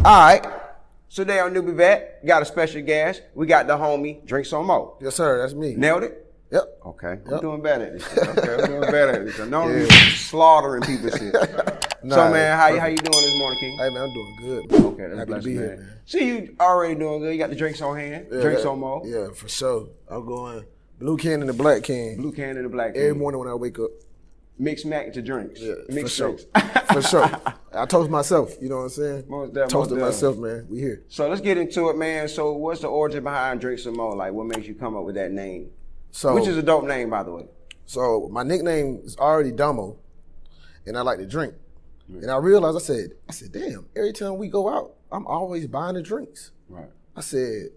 All right. So today on NewbieVeT, got a special guest. We got the homie DrinksOnMo. Yes, sir. That's me. Nailed it? Yep. Okay. I'm doing better at this shit. Okay, I'm doing better at this. I know you slaughtering people's shit. So, man, how you doing this morning, King? Hey, man, I'm doing good. Okay, that's happy to be here, man. See, you already doing good. You got the drinks on hand. Yeah, DrinksOnMo. Yeah, for sure. I'm going blue can and the black can. Blue can and the black can. Every morning when I wake up. Mix mac to drinks. Yeah, Mix for drinks. Sure. For sure. I toast myself, you know what I'm saying? Toasted myself, man. We here. So let's get into it, man. So what's the origin behind DrinksOnMo? Like, what makes you come up with that name? So, which is a dope name, by the way. So my nickname is already Domo, and I like to drink. And I realized, I said, damn, every time we go out, I'm always buying the drinks. Right. I said,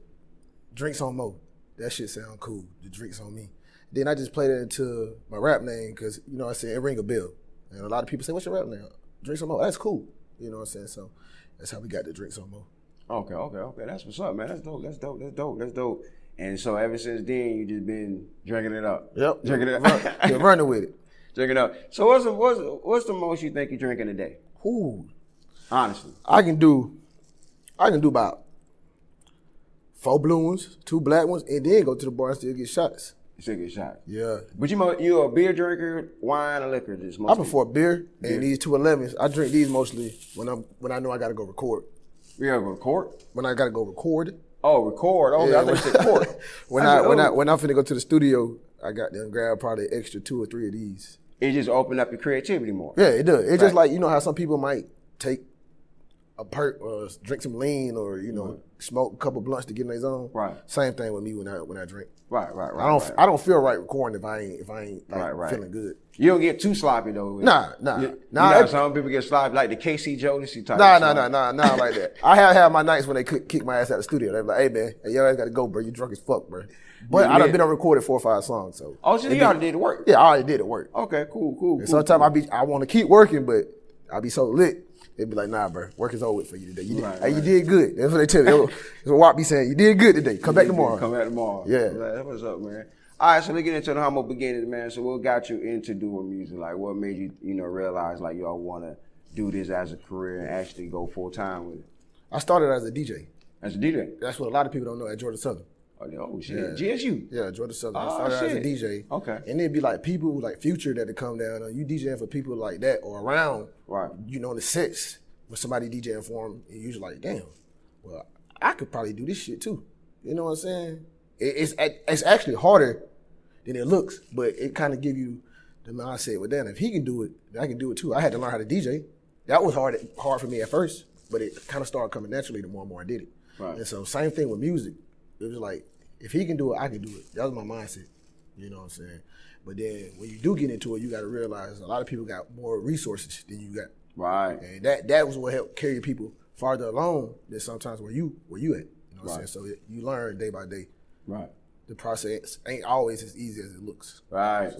DrinksOnMo. That shit sound cool. The drinks on me. Then I just played it into my rap name because, you know, I said it ring a bell. And a lot of people say, what's your rap name? DrinksOnMo. That's cool. You know what I'm saying? So that's how we got the DrinksOnMo. Okay. That's what's up, man. That's dope. And so ever since then, you just been drinking it up. Yep. Drinking it up. Been running with it. Drinking it up. So what's the most you think you drink in a day? Ooh. Honestly. I can do about 4 blue ones, 2 black ones, and then go to the bar and still get shots. You still get shots? Yeah. But you a beer drinker, wine, or liquor? Just mostly? I prefer beer and these 211s. I drink these mostly when I know I got to go record. You gotta go record? When I got to go record. Oh, record. Oh, yeah, I thought you said court. when I'm finna go to the studio, I got to grab probably extra 2 or 3 of these. It just opened up your creativity more. Yeah, it does. It's just like, you know how some people might take a perk or drink some lean or, you know, smoke a couple blunts to get in their zone. Right. Same thing with me when I drink. Right. I don't feel right recording if I ain't like feeling good. You don't get too sloppy though. Nah. You know, some people get sloppy like the KC Jodeci type. Nah, like that. I have my nights when they kick my ass out of the studio. They're like, hey man, your ass gotta go, bro. You drunk as fuck, bro. But I done been on recorded 4 or 5 songs, so. Oh, so you already did the work? Yeah, I already did the work. Okay, cool. And sometimes I want to keep working, but I be so lit. They'd be like, nah, bro, work is over for you today. You did good. That's what they tell me. That's what Watt be saying. You did good today. Come back tomorrow. Yeah. That's what's up, man. All right, so let's get into the humble beginnings, man. So what got you into doing music? Like, what made you, realize, like, y'all want to do this as a career and actually go full time with it? I started as a DJ. As a DJ? That's what a lot of people don't know at Georgia Southern. Oh shit. Yeah. GSU? Yeah, Georgia Southern. I started as a DJ. Okay. And it'd be like people like Future that would come down. You DJing for people like that or around. Right. You know, in the sets when somebody DJing for them, and you're just like, damn, well, I could probably do this shit too. You know what I'm saying? It's actually harder than it looks, but it kind of give you the mindset, well, damn, if he can do it, then I can do it too. I had to learn how to DJ. That was hard for me at first, but it kind of started coming naturally the more and more I did it. Right. And so same thing with music. It was like, if he can do it, I can do it. That was my mindset. You know what I'm saying? But then when you do get into it, you got to realize a lot of people got more resources than you got. Right. And that was what helped carry people farther along than sometimes where you at. You know what I'm saying? So you learn day by day. Right. The process ain't always as easy as it looks. Right.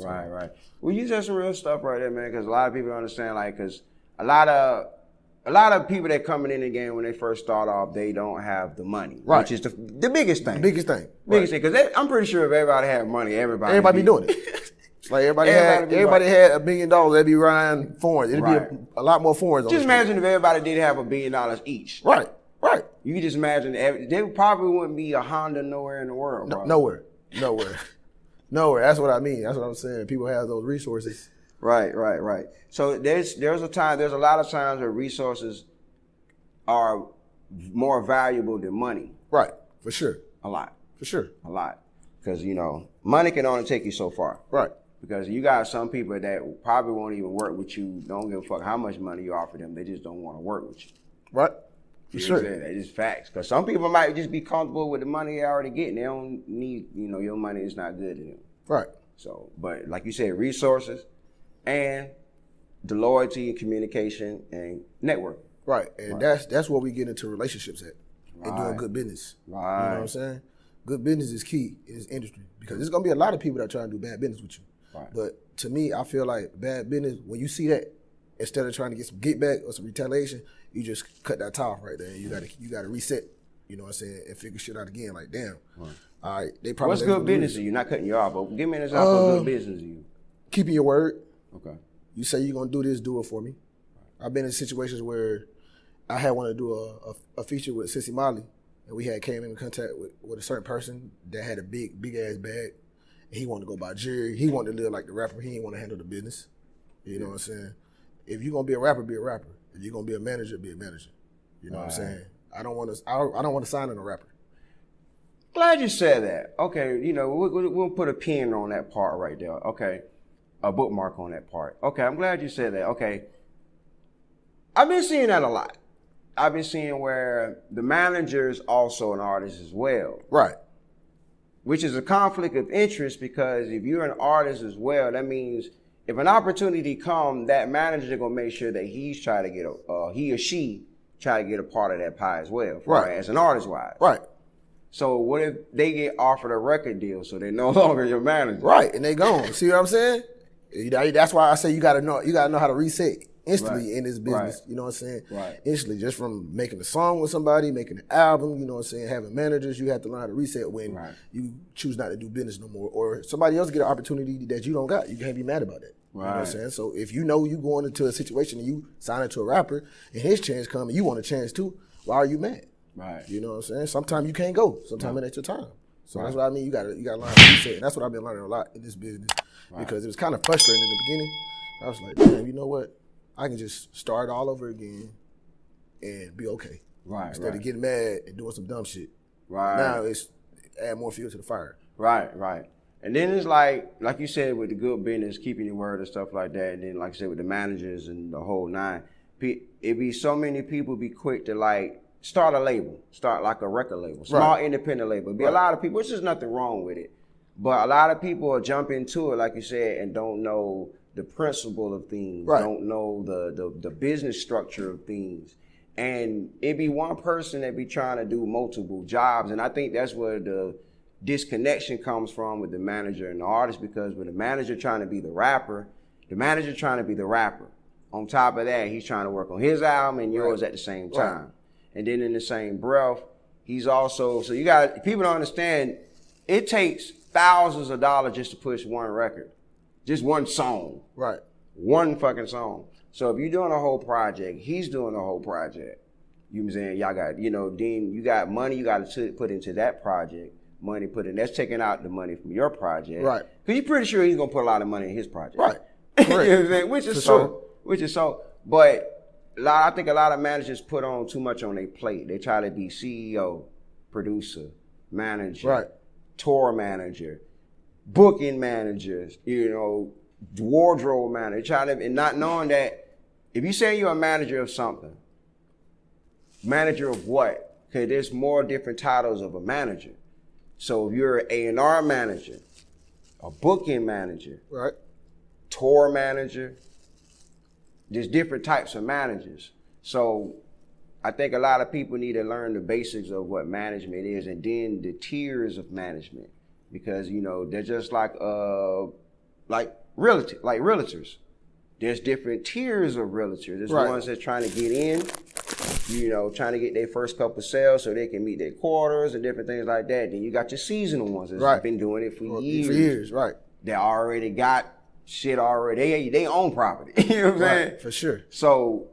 Well, you said some real stuff right there, man, because a lot of people don't understand, like, because a lot of people that coming in the game when they first start off, they don't have the money, which is the biggest thing. Biggest thing, because I'm pretty sure if everybody had money, everybody be doing it. It's like everybody had $1 million, they'd be riding foreigns. It'd be a lot more foreigns. Just imagine if everybody did have $1 billion each. Right. You can just imagine there probably wouldn't be a Honda nowhere in the world. Bro. Nowhere. That's what I mean. That's what I'm saying. People have those resources. Right. So there's a lot of times where resources are more valuable than money. Right, for sure. A lot. For sure. A lot. Because, money can only take you so far. Right. Because you got some people that probably won't even work with you, don't give a fuck how much money you offer them, they just don't want to work with you. Right. For sure. That's just facts. Because some people might just be comfortable with the money they already getting. They don't need, your money is not good to them. Right. So, but like you said, resources and the loyalty and communication and network. Right. And that's where we get into relationships at and doing good business. Right. You know what I'm saying? Good business is key in this industry because there's going to be a lot of people that try to do bad business with you. Right. But to me, I feel like bad business, when you see that, instead of trying to get some get back or some retaliation, you just cut that tie off right there and you gotta reset, you know what I'm saying, and figure shit out again. Like, damn. Right. All right, they probably. What's good business to you? Not cutting you off, but give me an example of good business to you. Keeping your word. Okay. You say you're gonna do this, do it for me. I've been in situations where I had wanted to do a feature with Sissy Molly, and we had came in contact with a certain person that had a big ass bag. And he wanted to go by Jerry. He wanted to live like the rapper. He didn't want to handle the business. You know what I'm saying? If you're gonna be a rapper, be a rapper. If you're gonna be a manager, be a manager. You know what I'm saying? I don't want to sign on a rapper. Glad you said that. Okay, you know, we'll put a pin on that part right there. Okay, a bookmark on that part. Okay, I'm glad you said that. Okay, I've been seeing that a lot. I've been seeing where the manager's also an artist as well. Right. Which is a conflict of interest, because if you're an artist as well, that means if an opportunity comes, that manager gonna make sure that he's trying to get he or she try to get a part of that pie as well. Right. As an artist wise. Right. So what if they get offered a record deal, so they're no longer your manager? Right, and they gone. See what I'm saying? That's why I say you gotta know how to reset instantly in this business. Right. You know what I'm saying? Right. Instantly, just from making a song with somebody, making an album, you know what I'm saying, having managers, you have to learn how to reset when you choose not to do business no more. Or somebody else get an opportunity that you don't got. You can't be mad about that. You know what I'm saying? So if you know you going into a situation and you sign into a rapper and his chance come and you want a chance too, why are you mad? Right. You know what I'm saying? Sometimes you can't go. Sometimes it ain't your time. So that's what I mean. You gotta learn how to reset. And that's what I've been learning a lot in this business. Because it was kind of frustrating in the beginning. I was like, damn, you know what? I can just start all over again and be okay. Right. Instead of getting mad and doing some dumb shit. Right. Now it's add more fuel to the fire. Right. And then it's like you said, with the good business, keeping your word and stuff like that. And then, like I said, with the managers and the whole nine, it be so many people be quick to like start a label, start like a record label, small independent label. Be a lot of people, which is nothing wrong with it. But a lot of people will jump into it, like you said, and don't know the principle of things, don't know the business structure of things. And it be one person that be trying to do multiple jobs. And I think that's where the disconnection comes from with the manager and the artist, because with the manager trying to be the rapper, the manager trying to be the rapper. On top of that, he's trying to work on his album and yours at the same time. And then in the same breath, he's also, so you got, people don't understand, it takes thousands of dollars just to push one record. Just one song. Right. One fucking song. So if you're doing a whole project, he's doing a whole project. You know what I'm saying? Y'all got, then you got money you got to put into that project. Money put in. That's taking out the money from your project. Right. Because you're pretty sure he's going to put a lot of money in his project. Right. You know what I'm saying? Which is so. But I think a lot of managers put on too much on their plate. They try to be CEO, producer, manager, tour manager, booking managers, wardrobe manager, and not knowing that if you say you're a manager of something, manager of what? Because there's more different titles of a manager. So if you're an A&R manager, a booking manager, tour manager, there's different types of managers. So I think a lot of people need to learn the basics of what management is, and then the tiers of management. Because, they're just like realtors. There's different tiers of realtors. There's ones that's trying to get in, trying to get their first couple sales so they can meet their quarters and different things like that. Then you got your seasonal ones that's been doing it for years. For years, right. They already got shit already. They own property. You know what I'm saying? For sure. So,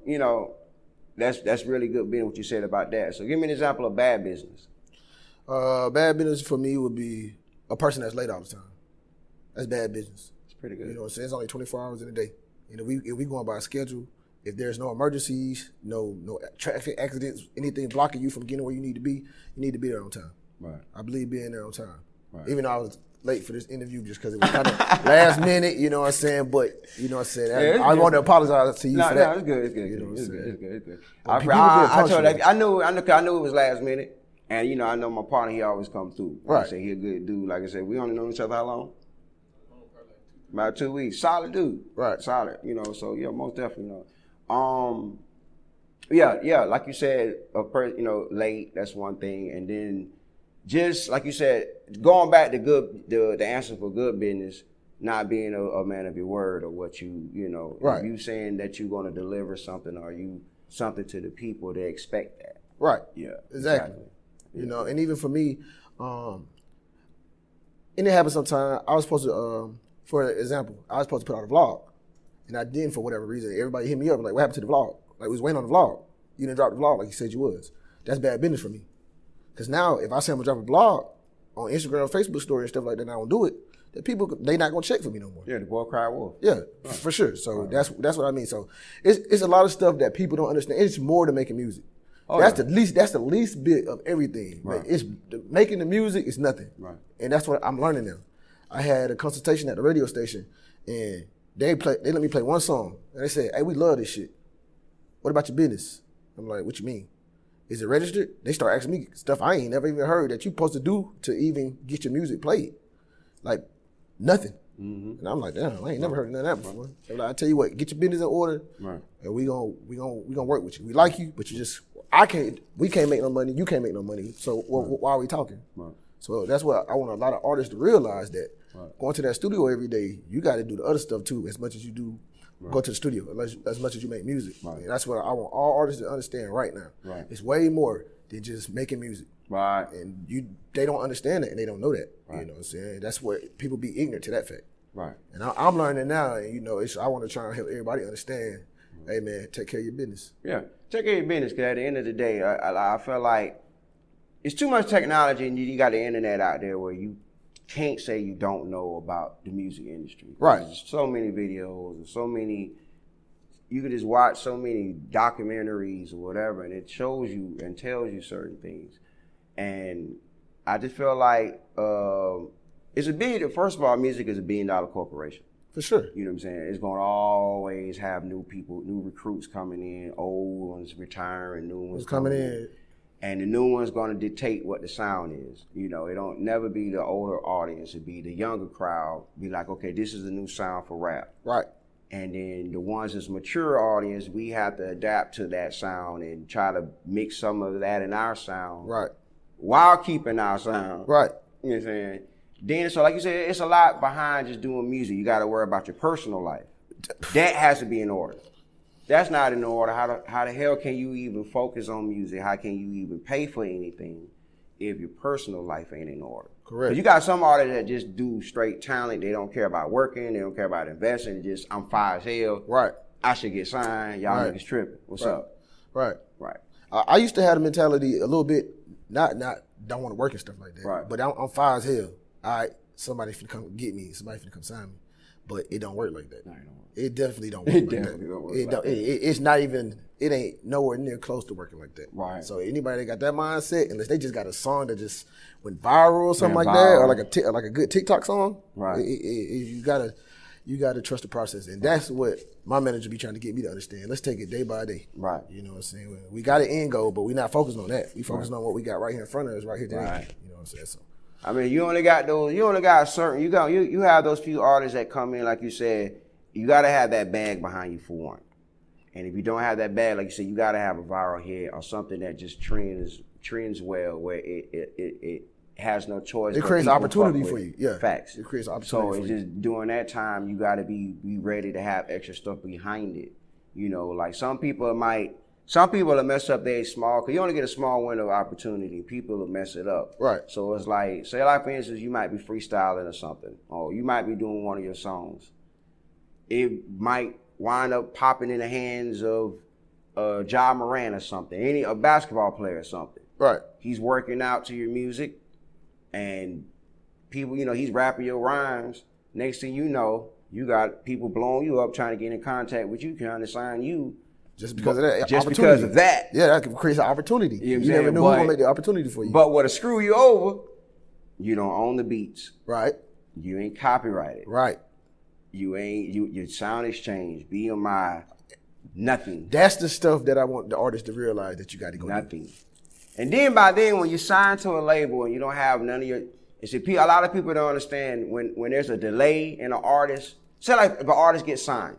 that's really good being what you said about that. So give me an example of bad business. Bad business for me would be a person that's late all the time. That's bad business. It's pretty good. You know what I'm saying? It's only 24 hours in a day. And if we going by a schedule, if there's no emergencies, no traffic accidents, anything blocking you from getting where you need to be there on time. Right. I believe being there on time. Right. Even though I was late for this interview just because it was kind of last minute, you know what I'm saying? But, you know what I'm saying? I want to apologize to you for that. No, it's good. It's good. You know what I'm saying? It's good. I told that, I knew it was last minute. And, I know my partner, he always comes through. Like I say, he a good dude. Like I said, we only known each other how long? About 2 weeks. Solid dude. Right. Solid. So yeah, most definitely, Yeah, like you said, late, that's one thing. And then just like you said, going back to the answer for good business, not being a man of your word or what if you saying that you're going to deliver something or something to the people, they expect that. Right. Yeah. Exactly. And even for me, and it happens sometimes. I was supposed to, for example, I was supposed to put out a vlog, and I didn't for whatever reason. Everybody hit me up like, "What happened to the vlog?" Like we was waiting on the vlog. You didn't drop the vlog like you said you was. That's bad business for me. Because now, if I say I'm going to drop a blog on Instagram, Facebook story and stuff like that, and I don't do it, then people, they not going to check for me no more. Yeah, the boy cry wolf. Yeah, for sure. So that's what I mean. So it's a lot of stuff that people don't understand. It's more than making music. That's the least bit of everything. Right. It's making the music is nothing. Right. And that's what I'm learning now. I had a consultation at the radio station, and they let me play one song, and they said, "Hey, we love this shit. What about your business?" I'm like, "What you mean? Is it registered?" They start asking me stuff I ain't never even heard that you supposed to do to even get your music played. Like nothing. Mm-hmm. And I'm like, damn, I ain't never heard none of that before. They're like, I tell you what, get your business in order, and we gonna work with you. We like you, but we can't make no money. You can't make no money. So why are we talking? Right. So that's what I want a lot of artists to realize, that going to that studio every day, you got to do the other stuff too, as much as you do go to the studio, as much as you make music. Right. And that's what I want all artists to understand right now. Right. It's way more than just making music. Right. And they don't understand it, and they don't know that. Right. You know what I'm saying? That's what people be ignorant to that fact. Right. And I'm learning now, and I want to try and help everybody understand. Hey man, take care of your business. Yeah, take care of your business. Because at the end of the day, I feel like it's too much technology, and you got the internet out there where you can't say you don't know about the music industry. Right. There's so many videos and so many. You could just watch so many documentaries or whatever, and it shows you and tells you certain things. And I just feel like first of all, music is $1 billion corporation. For sure. You know what I'm saying? It's going to always have new people, new recruits coming in, old ones retiring, new ones coming in. And the new one's going to dictate what the sound is. You know, it don't never be the older audience. It'd be the younger crowd. Be like, okay, this is the new sound for rap. Right. And then the ones that's mature audience, we have to adapt to that sound and try to mix some of that in our sound. Right. While keeping our sound. Right. You know what I'm saying? Then, so like you said, it's a lot behind just doing music. You got to worry about your personal life. That has to be in order. That's not in order. How the hell can you even focus on music? How can you even pay for anything if your personal life ain't in order? Correct. Because you got some artists that just do straight talent. They don't care about working. They don't care about investing. Just, I'm fire as hell. Right. I should get signed. Y'all niggas tripping. What's up? Right. Right. I used to have the mentality a little bit, not don't want to work and stuff like that. Right. But I'm fire as hell. All right, somebody finna come get me. Somebody finna come sign me. But it don't work like that. No, it don't work. It definitely don't work like that. It's not even, it ain't nowhere near close to working like that. Right. So anybody that got that mindset, unless they just got a song that just went viral or something like that, or like a good TikTok song, right? You gotta trust the process, and that's what my manager be trying to get me to understand. Let's take it day by day. Right. You know what I'm saying? We got an end goal, but we not focusing on that. We focusing on what we got right here in front of us, right here today. Right. You know what I'm saying? So. I mean, you have those few artists that come in, like you said, you gotta have that bag behind you for one. And if you don't have that bag, like you said, you gotta have a viral hit or something that just trends well, where it has no choice. It creates opportunity for you. Yeah. Facts. It creates opportunity for you. So it's just during that time, you gotta be ready to have extra stuff behind it. You know, like some people will mess up their small, because you only get a small window of opportunity. People will mess it up. Right. So it's like, say like for instance, you might be freestyling or something, or you might be doing one of your songs. It might wind up popping in the hands of Ja Morant or something, a basketball player or something. Right. He's working out to your music, and people, he's rapping your rhymes. Next thing you know, you got people blowing you up, trying to get in contact with you, trying to sign you. Just because of that. Just because of that. Yeah, that creates an opportunity. You never knew who was going to make the opportunity for you. But what'll screw you over, you don't own the beats. Right. You ain't copyrighted. Right. Your sound exchange, BMI, nothing. That's the stuff that I want the artist to realize that you got to go nothing. And then by then, when you sign to a label and you don't have none of your, a lot of people don't understand when there's a delay in an artist. Say like if an artist gets signed.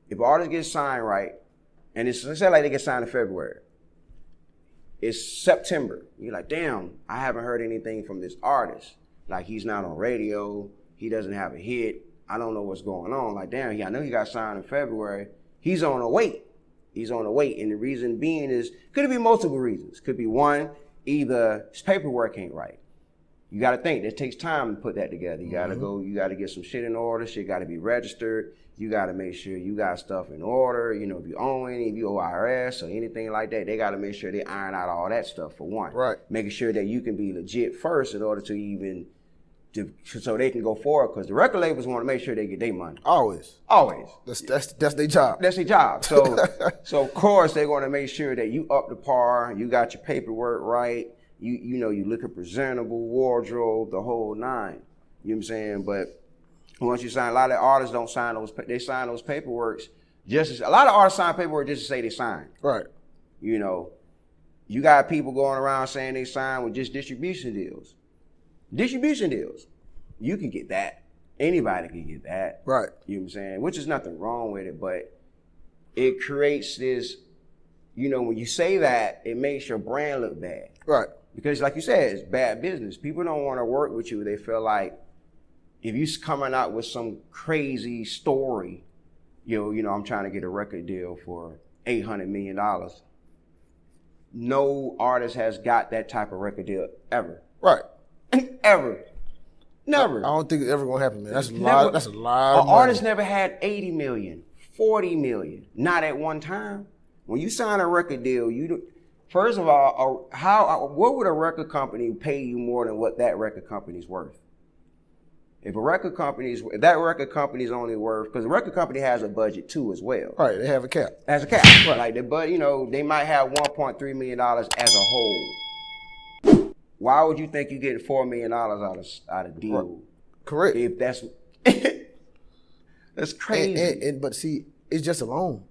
If an artist gets signed right, and say like they get signed in February. It's September. You're like, damn, I haven't heard anything from this artist. Like he's not on radio. He doesn't have a hit. I don't know what's going on. Like, damn, I know he got signed in February. He's on a wait. And the reason being could be multiple reasons. Could be one, either his paperwork ain't right. You got to think, it takes time to put that together. You got to go, you got to get some shit in order. Shit got to be registered. You got to make sure you got stuff in order. You know, if you owe any, if you owe IRS or anything like that, they got to make sure they iron out all that stuff for one. Right. Making sure that you can be legit first in order to even, so they can go forward. Because the record labels want to make sure they get their money. Always. Always. That's their job. That's their job. So, so of course they're going to make sure that you up to par. You got your paperwork right. You know, you looking presentable, wardrobe, the whole nine. You know what I'm saying? But once you sign, a lot of artists don't sign those. They sign those paperworks a lot of artists sign paperwork just to say they signed. Right. You know, you got people going around saying they signed with just distribution deals. Distribution deals, you can get that. Anybody can get that. Right. You know what I'm saying? Which is nothing wrong with it, but it creates this. You know, when you say that, it makes your brand look bad. Right. Because like you said, it's bad business. People don't want to work with you. They feel like if you coming out with some crazy story, you know, I'm trying to get a record deal for $800 million. No artist has got that type of record deal ever. Right. Ever. Never. I don't think it's ever gonna happen, man. That's a lot. That's a lot. An artist never had 80 million, 40 million. Not at one time. When you sign a record deal, first of all, what would a record company pay you more than what that record company's worth? If that record company's only worth, because the record company has a budget too as well. Right, they have a cap. Has a cap. Right. Like you know, they might have $1.3 million as a whole. Why would you think you're getting $4 million out of deal? Correct. If that's that's crazy. But see, it's just a loan.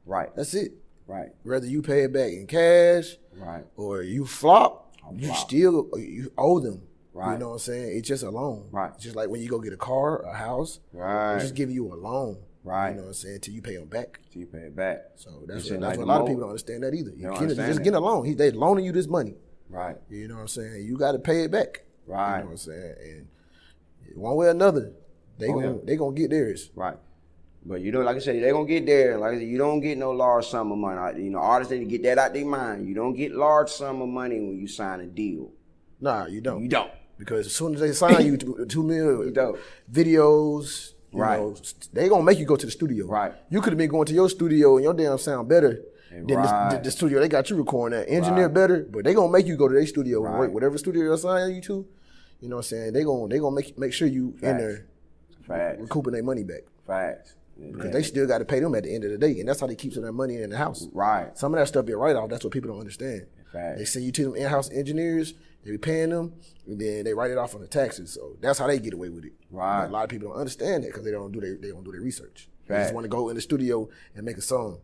Right. That's it. Right. Whether you pay it back in cash, right, or you flop, you owe them. Right. You know what I'm saying? It's just a loan. Right. It's just like when you go get a car, a house. Right. They just give you a loan. Right. You know what I'm saying? Till you pay them back. Till you pay it back. So that's what a lot of people don't understand that either. You just get a loan. They loaning you this money. Right. You know what I'm saying? You got to pay it back. Right. You know what I'm saying? And one way or another, they gonna get theirs. Right. But you know, like I said, they gonna get there. Like I said, you don't get no large sum of money. You know, artists need to get that out their mind. You don't get large sum of money when you sign a deal. Nah, you don't. You don't. Because as soon as they sign you to $2 million videos, you know, they gonna make you go to the studio. Right. You could have been going to your studio and your damn sound better than the studio they got you recording at. Engineer better, but they gonna make you go to their studio and work whatever studio they sign you to. You know what I'm saying? They gonna make sure you in there recouping their money back. Facts. Because they still got to pay them at the end of the day, and that's how they keep some of their money in the house. Right. Some of that stuff be a write-off. That's what people don't understand. Fact. They send you to them in-house engineers, they be paying them, and then they write it off on the taxes. So that's how they get away with it. Right. But a lot of people don't understand that because they don't do their research. Fact. They just want to go in the studio and make a song.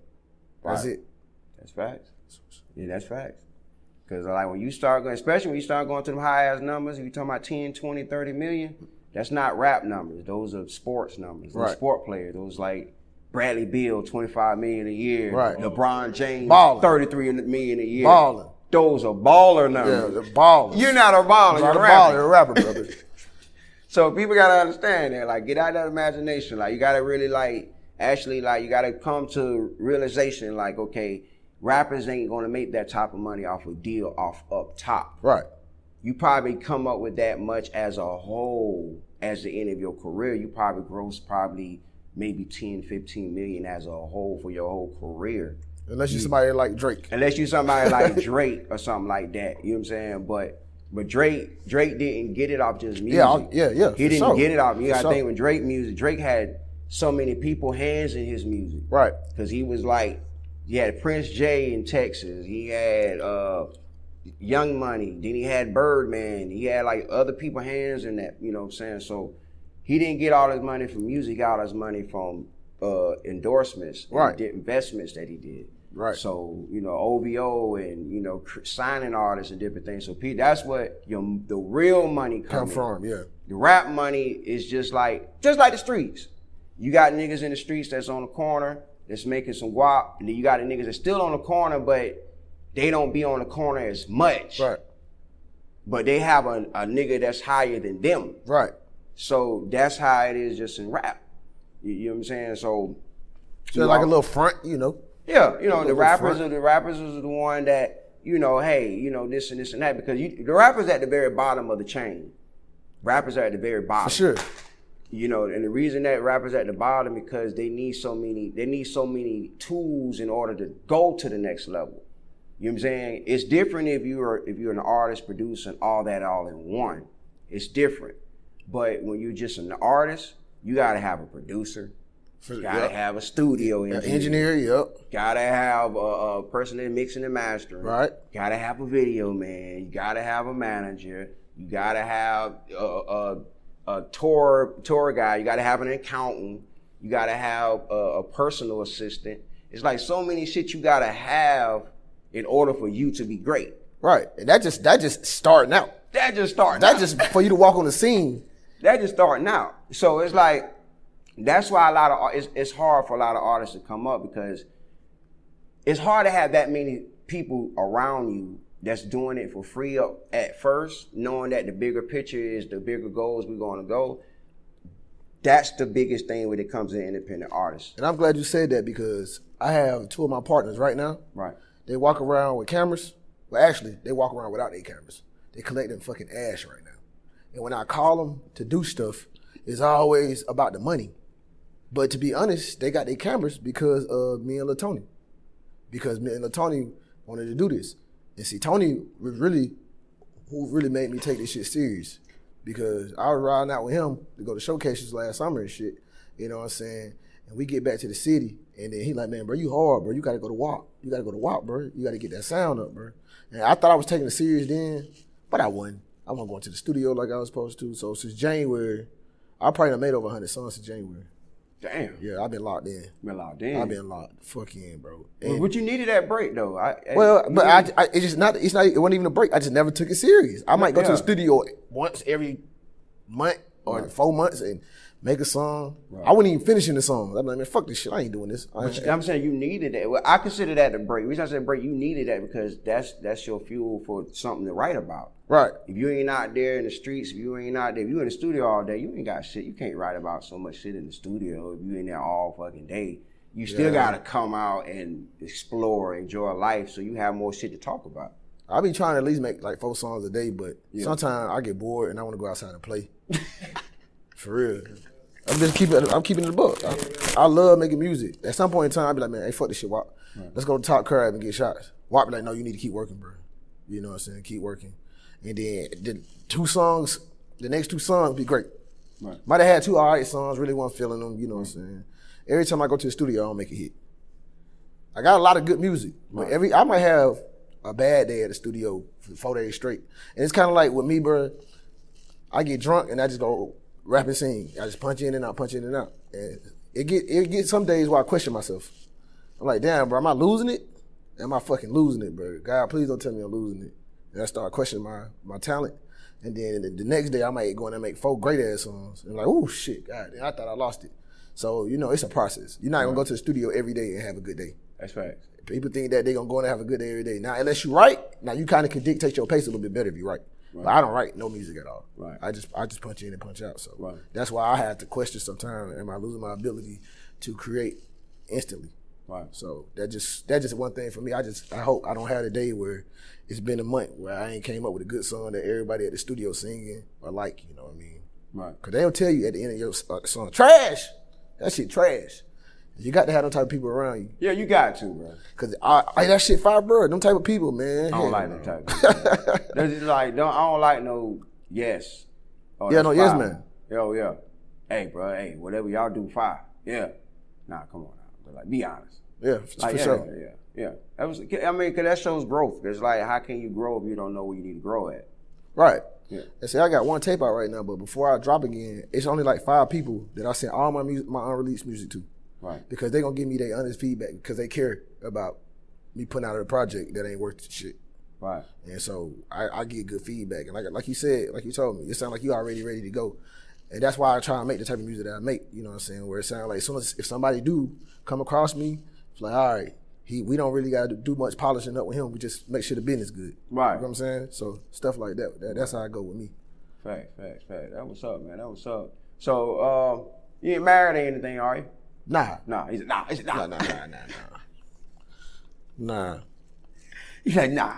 That's it. That's facts. Yeah, that's facts. Because like when you start going, especially when you start going to them high-ass numbers, if you're talking about 10, 20, 30 million, that's not rap numbers. Those are sports numbers. Those sport players. Those like Bradley Beal, $25 million a year. Right. LeBron James, $33 million a year. Balling. Those are baller numbers. Yeah, they're ballers. You're not a baller. You're a rapper. You're a rapper, brother. So people gotta understand that. Like, get out of that imagination. Like, you gotta really you gotta come to realization. Like, okay, rappers ain't gonna make that type of money off a deal up top. Right. You probably come up with that much as a whole, as the end of your career. You probably gross maybe 10, 15 million as a whole for your whole career. Unless you're somebody like Drake. Unless you're somebody like Drake or something like that. You know what I'm saying? But Drake didn't get it off just music. Yeah. He didn't get it off. You gotta think with Drake had so many people hands in his music. Right. Because he was like, he had Prince J in Texas. He had Young Money, then he had Birdman, he had like other people hands in that, you know what I'm saying? So he didn't get all his money from music, he got his money from endorsements, and investments that he did. Right. So, you know, OVO and, you know, signing artists and different things. So that's what the real money come from. Yeah. The rap money is just like the streets. You got niggas in the streets that's on the corner that's making some guap, and then you got the niggas that's still on the corner, but they don't be on the corner as much. Right. But they have a nigga that's higher than them. Right. So that's how it is just in rap. You know what I'm saying? So like a little front, you know. Yeah, you know, the rappers are the one that you know, hey, you know, this and this and that, because the rappers at the very bottom of the chain. Rappers are at the very bottom. For sure. You know, and the reason that rappers at the bottom because they need so many tools in order to go to the next level. You know what I'm saying? It's different if you're an artist, producer, and all that all in one. It's different. But when you're just an artist, you gotta have a producer. You gotta have a studio engineer. Yep. Gotta have a person that's mixing and mastering. Right. Gotta have a video man. You gotta have a manager. You gotta have a tour guy. You gotta have an accountant. You gotta have a personal assistant. It's like so many shit you gotta have in order for you to be great. Right. And that just starting out. That just starting out. That just for you to walk on the scene. That just starting out. So it's like, that's why it's hard for a lot of artists to come up, because it's hard to have that many people around you that's doing it for free at first, knowing that the bigger picture is the bigger goals we're going to go. That's the biggest thing when it comes to independent artists. And I'm glad you said that, because I have two of my partners right now. Right. They walk around with cameras. Well, actually, they walk around without their cameras. They collecting fucking ash right now. And when I call them to do stuff, it's always about the money. But to be honest, they got their cameras because of me and LaTony. Because me and LaTony wanted to do this. And see, Tony was who really made me take this shit serious. Because I was riding out with him to go to showcases last summer and shit. You know what I'm saying? And we get back to the city, and then he like, man, bro, you hard, bro. You gotta go to WAP. You gotta go to WAP, bro. You gotta get that sound up, bro. And I thought I was taking it serious then, but I wasn't. I wasn't going to the studio like I was supposed to. So since January, I probably done made over 100 songs since January. Damn. Yeah, I've been locked in. I've been locked the fuck in, bro. And but you needed that break though. It wasn't even a break. I just never took it serious. I might go to the studio once every month or 4 months and make a song. Right. I wasn't even finishing the song. I'm like, man, fuck this shit. I ain't doing this. I'm saying you needed that. Well, I consider that a break. The reason I said break, you needed that because that's your fuel for something to write about. Right. If you ain't out there in the streets, if you ain't out there, if you in the studio all day, you ain't got shit. You can't write about so much shit in the studio if you in there all fucking day. You still gotta come out and explore, enjoy life, so you have more shit to talk about. I be trying to at least make like 4 songs a day, but sometimes I get bored and I want to go outside and play. For real. I'm keeping it in the book. I love making music. At some point in time, I'll be like, man, hey, fuck this shit, WAP. Right. Let's go to Top Crab and get shots. WAP be like, no, you need to keep working, bro. You know what I'm saying? Keep working. And then the next 2 songs be great. Right. Might have had 2 all right songs, really wasn't feeling them, you know what I'm saying? Every time I go to the studio, I don't make a hit. I got a lot of good music, but I might have a bad day at the studio for 4 days straight. And it's kind of like with me, bro, I get drunk and I just go rap and sing. I just punch in and out, punch in and out. And it get some days where I question myself. I'm like, damn, bro, am I losing it? Am I fucking losing it, bro? God, please don't tell me I'm losing it. And I start questioning my talent. And then the next day I might go in and make 4 great ass songs. And like, oh shit, God, I thought I lost it. So, you know, it's a process. You're not gonna go to the studio every day and have a good day. That's right. People think that they're gonna go in and have a good day every day. Now, unless you write, now you kind of can dictate your pace a little bit better if you write. Right. But I don't write no music at all. Right. I just punch in and punch out. So that's why I have to question sometimes, am I losing my ability to create instantly? Right. So that's just one thing for me. I hope I don't have a day where it's been a month where I ain't came up with a good song that everybody at the studio singing or like, you know what I mean? Right. Cause they'll tell you at the end of your song, trash. That shit trash. You got to have them type of people around you. Yeah, you got to, bro. Cause that shit fire, bro. Them type of people, man. I don't like them type of people. They're just like, I don't like no yes. Oh, yeah, no yes, man. Yo, yeah. Hey, bro, hey, whatever y'all do, fire. Yeah. Nah, come on now. But like, be honest. Yeah, for sure. Yeah. That was, I mean, cause that shows growth. It's like, how can you grow if you don't know where you need to grow at? Right. Yeah. And see, I got 1 tape out right now, but before I drop again, it's only like 5 people that I send all my unreleased music to. Right. Because they gonna give me their honest feedback because they care about me putting out a project that ain't worth shit. Right. And so I get good feedback. And like you said, like you told me, it sounds like you already ready to go. And that's why I try to make the type of music that I make, you know what I'm saying? Where it sounds like as soon as if somebody do come across me, it's like, all right, we don't really gotta do much polishing up with him. We just make sure the business good. Right. You know what I'm saying? So stuff like that. That's how I go with me. Fact. That what's up, man. That what's up. So you ain't married or anything, are you? Nah. He said, nah. Nah. He said, nah.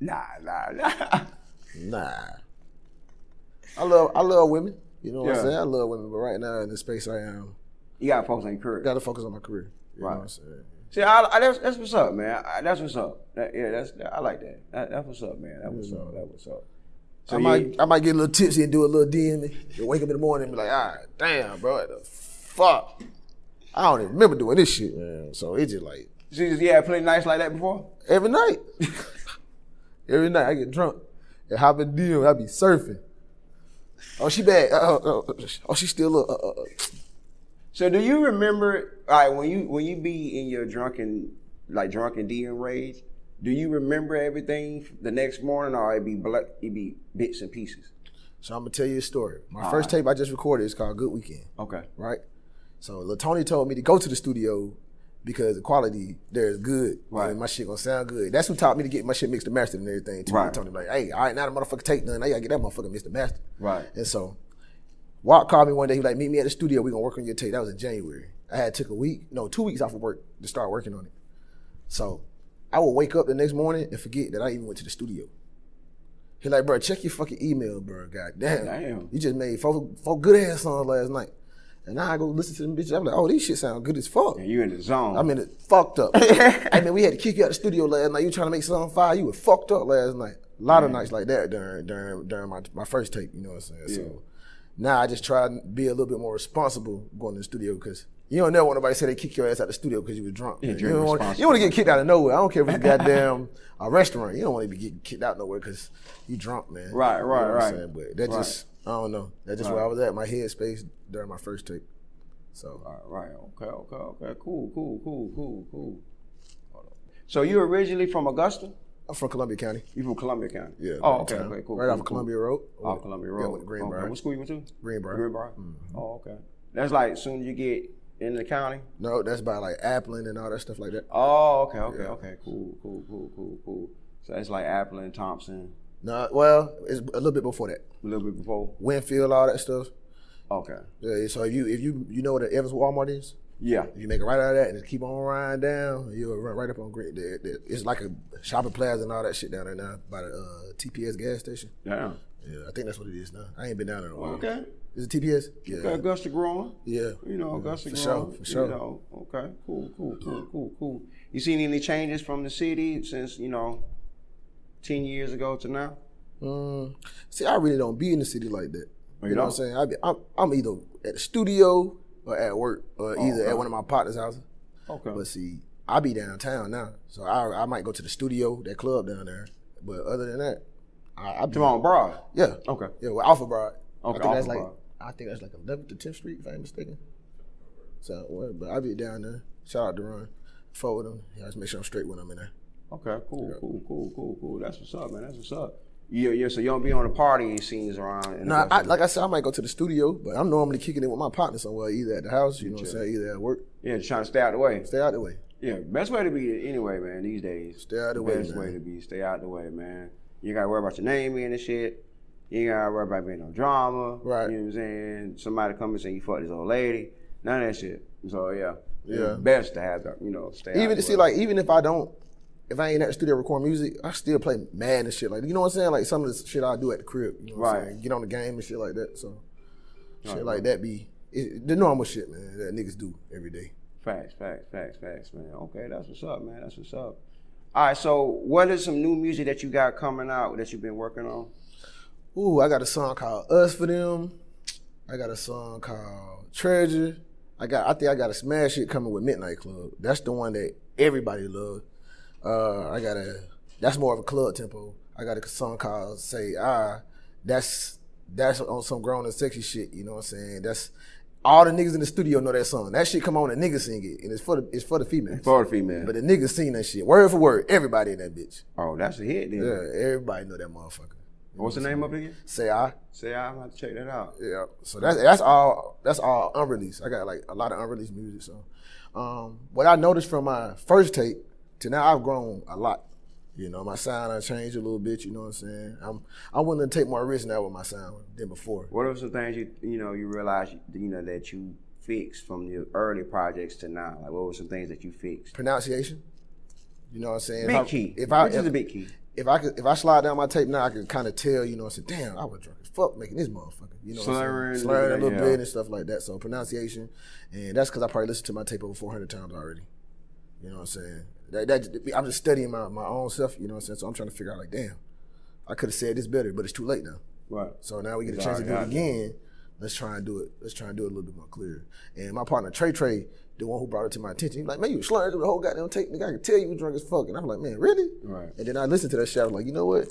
Nah. Nah. I love women. You know what Yeah. I'm saying? I love women, but right now in the space I am, You gotta focus on your career. gotta focus on my career. You know Right. what I'm saying? See, that's what's up, man. That's what's up. I like that. That's what's up, man. That's what's up. That's what's up. So I might get a little tipsy and do a little DMing. And wake up in the morning and be like, damn, bro, what the fuck? I don't even remember doing this shit, man. So it's just like you had plenty nights like that before? every night. Every night I get drunk and hop in DM, I be surfing. Oh, she bad. Oh, she still So do you remember, like, when you be in your drunken DM rage, do you remember everything the next morning, or it be bits and pieces? So I'm gonna tell you a story. My first tape I just recorded is called Good Weekend. Okay. Right? So Lil Tony told me to go to the studio because the quality there is good. Right. And my shit gonna sound good. That's who taught me to get my shit mixed and mastered and everything too. Right. Tony like, hey, all right, now the motherfucker tape done. Now you gotta get that motherfucker mixed and mastered. Right. And so Walt called me one day, he was like, meet me at the studio, we gonna work on your tape. That was in January. I had took 2 weeks off of work to start working on it. So I would wake up the next morning and forget that I even went to the studio. He like, bro, check your fucking email, bro. God damn. You just made four good ass songs last night. And now I go listen to them bitches. I'm like, oh, these shit sound good as fuck. And you in the zone. I'm in it fucked up. I mean, we had to kick you out the studio last night. You trying to make something fire. You were fucked up last night. A lot of nights like that during my first tape, you know what I'm saying? Yeah. So now I just try to be a little bit more responsible going to the studio because you don't never want nobody to say they kick your ass out the studio because you was drunk. Yeah, you don't want to get kicked out of nowhere. I don't care if it's a goddamn a restaurant. You don't want to be getting kicked out nowhere because you drunk, man. Right. You know what I'm saying? But that just, I don't know. That's just where I was at, my headspace during my first tape. So. Right. Okay. Cool. So you originally from Augusta? I'm from Columbia County. You from Columbia County? Yeah. Oh, okay, cool. Right off of Columbia Road. Off Columbia Road. Yeah, I went to Greenbrier. Okay. What school you went to? Greenbrier. Mm-hmm. Oh, okay. That's like as soon as you get in the county? No, that's by like Appling and all that stuff like that. Oh, okay. Cool. So it's like Appling, Thompson. No, well, it's a little bit before that. A little bit before? Winfield, all that stuff. Okay. Yeah, so if you know what the Evans Walmart is? Yeah. If you make it right out of that and just keep on riding down, you'll run right up on Great. It's like a shopping plaza and all that shit down there now by the TPS gas station. Damn. Yeah, I think that's what it is now. I ain't been down there in a while. Okay. Is it TPS? Yeah. Okay, Augusta growing. Yeah. You know, Augusta for growing. For sure. You know, okay. Cool. You seen any changes from the city since, 10 years ago to now? See, I really don't be in the city like that. Oh, you know what I'm saying? I'm either at the studio or at work or either at one of my partner's houses. Okay. But see, I be downtown now, so I might go to the studio, that club down there. But other than that, I be on Broad? Yeah. Okay. Yeah, with Alpha Broad. Okay, I think that's like 11th to 10th Street, if I ain't mistaken. So, but I be down there. Shout out to Ron. Fuck with him. Yeah, just make sure I'm straight when I'm in there. Okay, cool. That's what's up, man. That's what's up. Yeah. So you don't be on the party scenes around. No, like I said, I might go to the studio, but I'm normally kicking it with my partner somewhere, either at the house, you know what I'm saying, either at work. Yeah, just trying to stay out the way. Stay out the way. Yeah, best way to be anyway, man. These days, stay out the way. Best way to be, stay out the way, man. You ain't gotta worry about your name being and shit. You ain't gotta worry about being no drama. Right. You know what I'm saying? Somebody come and say you fuck this old lady. None of that shit. So yeah. Yeah. Best to have that, stay even out to see, like, even if I ain't at the studio record music, I still play mad and shit. Like, you know what I'm saying? Like some of the shit I do at the crib. You know what I'm saying? Get on the game and shit like that. So shit like that be the normal shit, man, that niggas do every day. Facts, man. Okay, that's what's up, man. That's what's up. All right, so what is some new music that you got coming out that you've been working on? Ooh, I got a song called Us for Them. I got a song called Treasure. I think I got a smash hit coming with Midnight Club. That's the one that everybody loves. That's more of a club tempo. I got a song called Say I. That's on some grown and sexy shit, you know what I'm saying? That's all the niggas in the studio know that song. That shit come on and niggas sing it. And it's for the females. For the female. But the niggas sing that shit. Word for word. Everybody in that bitch. Oh, that's a hit then. Yeah, everybody know that motherfucker. What's the name of it again? Say I. Say I. I'm gonna have to check that out. Yeah. So that's all unreleased. I got like a lot of unreleased music. So what I noticed from my first tape to now, I've grown a lot. You know, my sound I changed a little bit, you know what I'm saying? I'm willing to take more risks now with my sound than before. What are some things you realize that you fixed from your early projects to now? Like what were some things that you fixed? Pronunciation. You know what I'm saying? Big key. Which is a big key? if I slide down my tape now, I could kind of tell, you know, I said, damn, I was drunk as fuck making this motherfucker. You know, slurring a little bit and stuff like that. So pronunciation, and that's because I probably listened to my tape over 400 times already. You know what I'm saying? I'm just studying my own stuff. You know what I'm saying? So I'm trying to figure out like, damn, I could have said this better, but it's too late now. Right. So now we get a chance to do it again. Let's try and do it. Let's try and do it a little bit more clear. And my partner Trey, the one who brought it to my attention, he was like, man, you was slurring through the whole goddamn tape. Nigga, I can tell you was drunk as fuck. And I'm like, man, really? Right. And then I listened to that shit. I was like, you know what?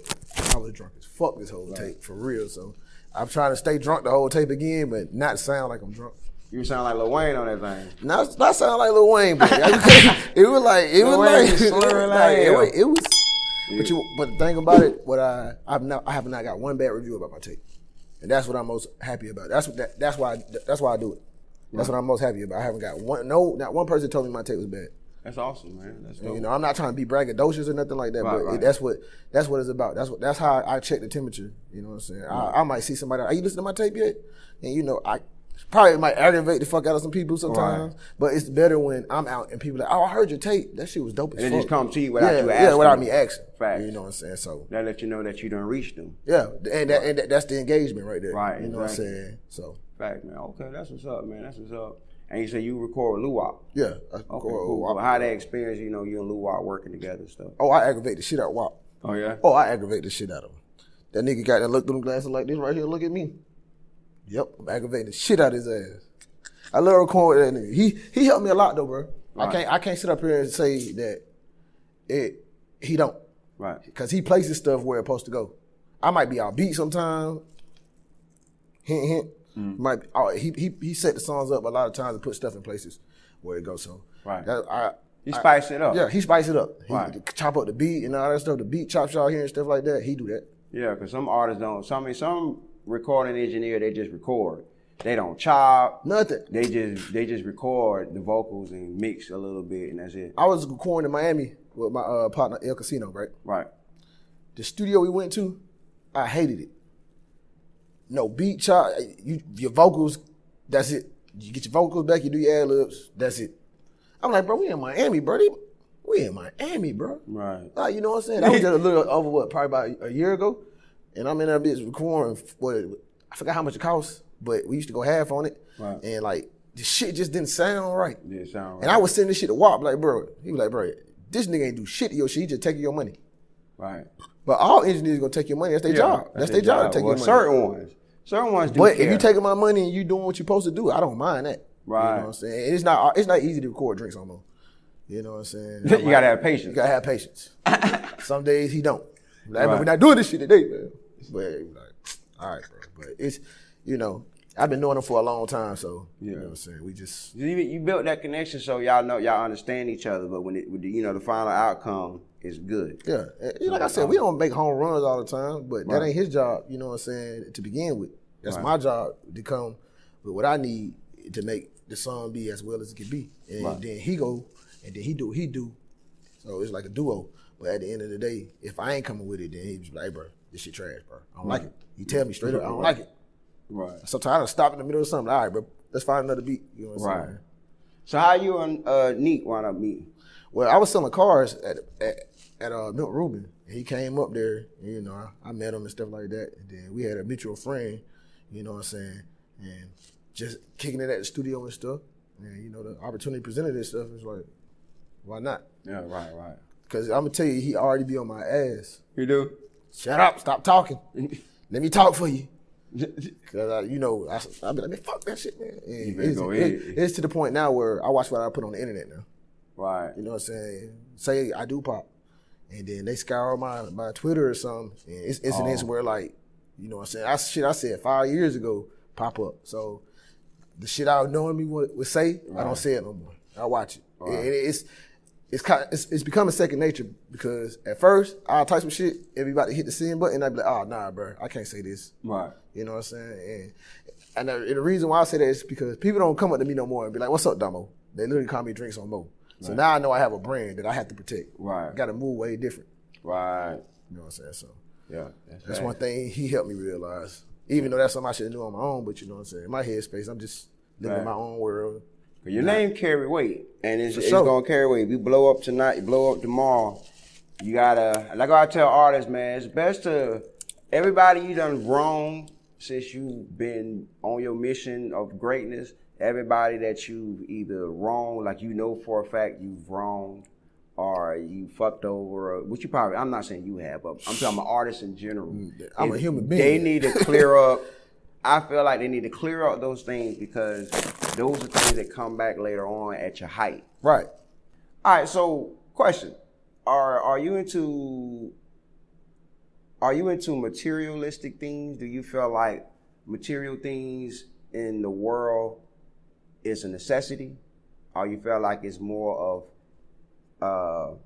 I was drunk as fuck this whole tape, for real. So I'm trying to stay drunk the whole tape again, but not sound like I'm drunk. You sound like Lil Wayne on that thing. Not sound like Lil Wayne, but it was like But the thing about it, I have not got one bad review about my tape, and that's what I'm most happy about. That's why I do it. That's what I'm most happy about. I haven't got not one person told me my tape was bad. That's awesome, man. That's dope. You know, I'm not trying to be braggadocious or nothing like that, but that's what it's about. That's how I check the temperature. You know what I'm saying? I might see somebody, are you listening to my tape yet? And you know, I probably might aggravate the fuck out of some people sometimes, but it's better when I'm out and people are like, oh, I heard your tape. That shit was dope as fuck. And it just come to you without you asking. Yeah, without me asking. Facts. You know what I'm saying? So that let you know that you done reached them. Yeah, and that's the engagement right there. Right. You know what I'm saying? So. Fact, man. Okay, that's what's up, man. That's what's up. And you say you record with Luwak. Yeah. Okay, cool. Well, how that experience, you know, you and Luwak working together and stuff? Oh, I aggravate the shit out of Wop. Oh, yeah? Oh, I aggravate the shit out of him. That nigga got that look through them glasses like this right here, look at me. Yep, I'm aggravating the shit out of his ass. I love recording that nigga. He helped me a lot though, bro. Right. I can't sit up here and say that he don't. Right. Because he places stuff where it's supposed to go. I might be out beat sometimes. Hint, hint. He set the songs up a lot of times to put stuff in places where it goes. So he spice it up. Yeah, he spice it up. Right. He chop up the beat and all that stuff. The beat chops out here and stuff like that. He do that. Yeah, because some artists don't. Some recording engineer, they just record. They don't chop. Nothing. They just record the vocals and mix a little bit and that's it. I was recording in Miami with my partner El Casino, right? Right. The studio we went to, I hated it. No beat chop, your vocals, that's it. You get your vocals back, you do your ad-libs, that's it. I'm like, bro, we in Miami, bro. We in Miami, bro. Right. Like, you know what I'm saying? That was just a little over probably about a year ago. And I'm in that bitch recording, I forgot how much it cost, but we used to go half on it. Right. And like, the shit just didn't sound right. Didn't sound right. And I was sending this shit to Wop, like, bro. He was like, bro, this nigga ain't do shit to your shit, he just taking your money. Right. But all engineers gonna take your money, that's their job. That's their job to take your money. Certain ones do. But if you taking my money and you doing what you're supposed to do, I don't mind that. Right. You know what I'm saying? And it's not easy to record DrinksOnMo. You know what I'm saying? You gotta have patience. You gotta have patience. Some days he don't. Like, we're not doing this shit today, man. But like, all right, bro. But it's, you know, I've been knowing him for a long time, so you know what I'm saying. We just you built that connection, so y'all know y'all understand each other. But when the final outcome is good. Yeah, and like I said, we don't make home runs all the time, but that ain't his job. You know what I'm saying? To begin with, that's my job to come with what I need to make the song be as well as it can be. And then he go, and then he do. So it's like a duo. But at the end of the day, if I ain't coming with it, then he was like, hey, bro, this shit trash, bro. I don't like it. He tell me straight up, I don't like it. Right. Sometimes I don't stop in the middle of something. All right, bro, let's find another beat. You know what I'm saying? So how you and Neek wound up meeting? Well, I was selling cars at Milton Rubin. And he came up there, and, you know, I met him and stuff like that. And then we had a mutual friend, you know what I'm saying, and just kicking it at the studio and stuff. And, you know, the opportunity presented itself. It's like, why not? Yeah, right. Because I'm going to tell you, he already be on my ass. You do? Shut up, stop talking. Let me talk for you. Because, you know, I be like, man, fuck that shit, man. It's to the point now where I watch what I put on the internet now. Right. You know what I'm saying? Say I do pop. And then they scour my Twitter or something. And it's incidents where, like, you know what I'm saying? I said 5 years ago pop up. So the shit I knowing me would say, I don't say it no more. I watch it. Right. It's becoming second nature because at first I'll type some shit, everybody hit the send button, and I'd be like, oh, nah, bro, I can't say this. Right. You know what I'm saying? And the reason why I say that is because people don't come up to me no more and be like, what's up, Damo? They literally call me DrinksOnMo. So now I know I have a brand that I have to protect. Right. I got to move way different. Right. You know what I'm saying? So yeah, that's one thing he helped me realize. Even though that's something I should have knew on my own, but you know what I'm saying? In my headspace, I'm just living in my own world. Your name carry weight, and it's going to carry weight. If you blow up tonight, you blow up tomorrow, You gotta, like I tell artists, man, it's best to, everybody you done wrong since you've been on your mission of greatness, everybody that you've either wronged, like you know for a fact you've wronged, or you fucked over, which you probably, I'm not saying you have, but I'm talking about artists in general. I'm a human being. They need to clear up, I feel like they need to clear up those things because those are things that come back later on at your height. Right. All right, so question. Are you into materialistic things? Do you feel like material things in the world is a necessity? Or you feel like it's more of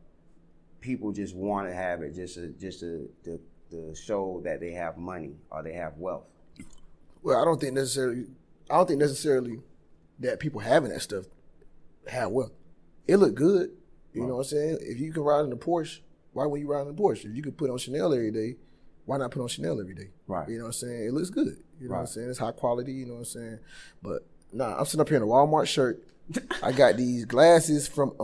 people just want to have it just to show that they have money or they have wealth? Well, I don't think necessarily that people having that stuff have wealth. It look good. You know what I'm saying? If you can ride in a Porsche, why wouldn't you ride in a Porsche? If you could put on Chanel every day, why not put on Chanel every day? Right. You know what I'm saying? It looks good. You know what I'm saying? It's high quality, you know what I'm saying? But nah, I'm sitting up here in a Walmart shirt. I got these glasses from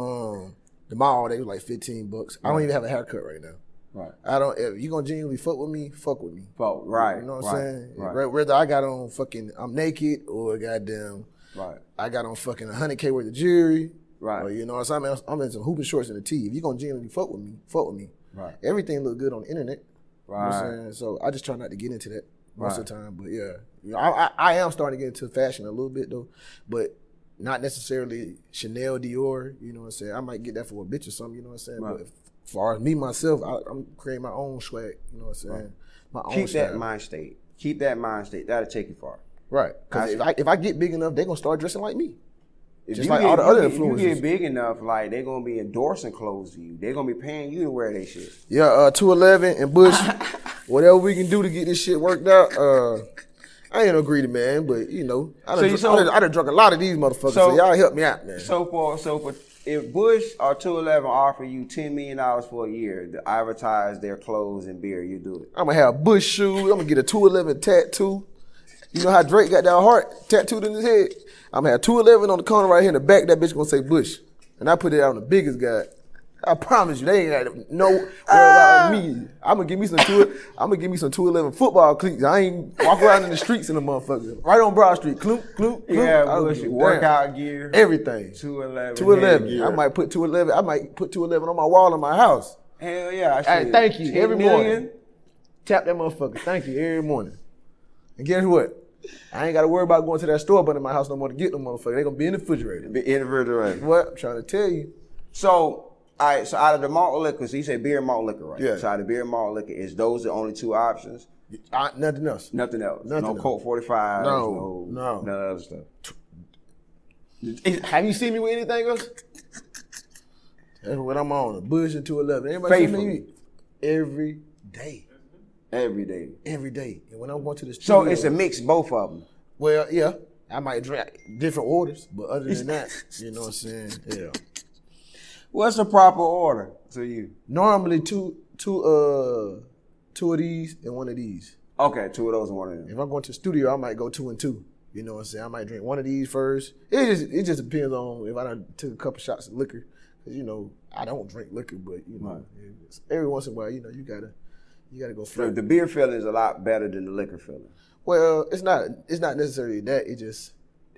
the mall. They were like $15. I don't even have a haircut right now. Right. I don't. If you gonna genuinely fuck with me, fuck with me. Fuck. Right. You know what I'm saying? Right. Whether I got on fucking I'm naked or goddamn. Right. I got on fucking 100K worth of jewelry. Right. Or, you know what I'm saying? I'm in some hooping shorts and a tee. If you gonna genuinely fuck with me, fuck with me. Right. Everything look good on the internet. Right. You know what I'm saying? So I just try not to get into that most of the time. But yeah, you know, I am starting to get into fashion a little bit though, but not necessarily Chanel, Dior. You know what I'm saying? I might get that for a bitch or something. You know what I'm saying? Right. But as far as me myself, I'm creating my own swag. You know what I'm saying? Right. My own Keep style. that mind state. Keep that mind state. That'll take you far. Right. Because if I get big enough, they're gonna start dressing like me. If just like all the other influencers. If you get big enough, like they're gonna be endorsing clothes to you. They're gonna be paying you to wear their shit. Yeah, 211 and Bush, whatever we can do to get this shit worked out. I ain't no greedy man, but you know, I done drunk a lot of these motherfuckers. So y'all help me out, man. So for if Bush or 211 offer you $10 million for a year to advertise their clothes and beer, you do it. I'm gonna have Bush shoes. I'm gonna get a 211 tattoo. You know how Drake got that heart tattooed in his head? I'm gonna have 211 on the corner right here in the back. That bitch gonna say Bush, and I put it out on the biggest guy. I promise you, they ain't got no worry about me. I'm gonna give me some 211 football cleats. I ain't walk around in the streets in the motherfucker. Right on Broad Street, cloop, cloop, cloop. Yeah, Bush, workout gear, everything. 211. I might put 211 on my wall in my house. Hell yeah! Hey, thank you every morning. Tap that motherfucker. Thank you every morning. And guess what? I ain't got to worry about going to that store but in my house no more to get them motherfuckers. They gonna be in the refrigerator. What? I'm trying to tell you. So, all right, so out of the malt liquors, he said beer and malt liquor, right? Yeah. So out of beer and malt liquor, is those the only two options? Nothing else. Nothing else. No Colt 45. No. None of that other stuff. Have you seen me with anything else? That's what I'm on. A Bush and 211. Everybody see me every day. Every day. Every day. And when I'm going to the studio. So it's a mix, both of them. Well, yeah. I might drink different orders, but other than that, you know what I'm saying? Yeah. What's the proper order to you? Normally two of these and one of these. Okay, two of those and one of them. If I'm going to the studio, I might go 2 and 2. You know what I'm saying? I might drink one of these first. It just depends on if I done took a couple shots of liquor. Cause you know, I don't drink liquor, but you know, every once in a while, you know, you gotta go for it. The beer feeling is a lot better than the liquor feeling. Well, it's not necessarily that. It just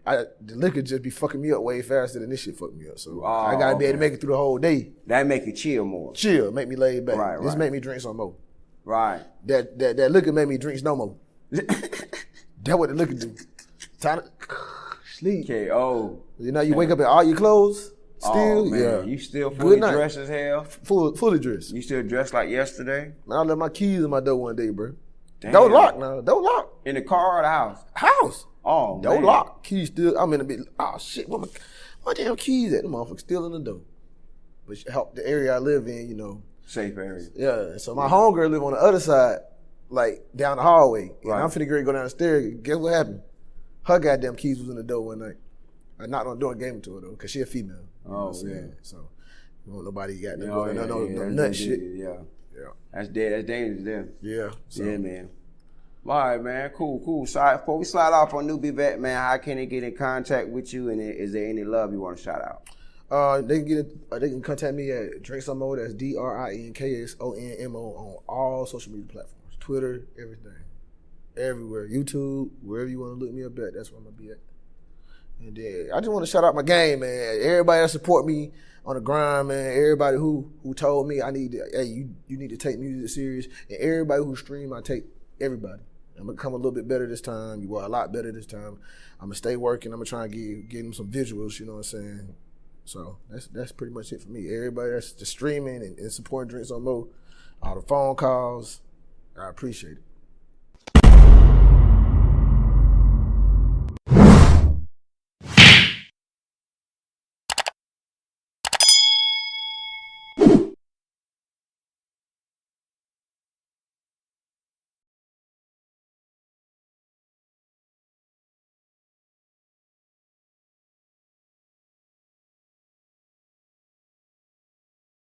the liquor just be fucking me up way faster than this shit fucked me up. So I gotta be able to make it through the whole day. That make you chill more. Chill, make me lay back. Right. This make me drink some more. Right. That liquor made me drink no more. That's what the liquor do. Time to sleep. Okay. You know, you wake up in all your clothes. Still, man. Yeah. You still fully dressed as hell? Fully dressed. You still dressed like yesterday? Man, I left my keys in my door one day, bro. Damn. Door locked now. Door locked. In the car or the house? House. Oh, door locked. Keys still. I'm in a bit. Oh shit. Where my damn keys at? The motherfucker still in the door. But help the area I live in, you know. Safe area. Yeah. So my homegirl live on the other side, like down the hallway. Right. And I'm finna go down the stairs. Guess what happened? Her goddamn keys was in the door one night. I knocked on the door and gave them to her though, cause she a female. You know what I'm saying? So, nobody got no nut shit. Yeah. That's dead. That's dangerous there. Yeah. So. Yeah, man. All right, man. Cool. So, before we slide off on NewbieVeT, man, how can they get in contact with you? And is there any love you want to shout out? They can contact me at DrinksOnMo. That's DrinksOnMo on all social media platforms, Twitter, everything, everywhere, YouTube, wherever you want to look me up at. That's where I'm gonna be at. And then I just want to shout out my game, man. Everybody that support me on the grind, man. Everybody who told me you need to take music serious, and everybody who stream, I take everybody. I'm gonna come a little bit better this time. You are a lot better this time. I'm gonna stay working. I'm gonna try and get them some visuals. You know what I'm saying? So that's pretty much it for me. Everybody that's just streaming and supporting DrinksOnMo, all the phone calls, I appreciate it.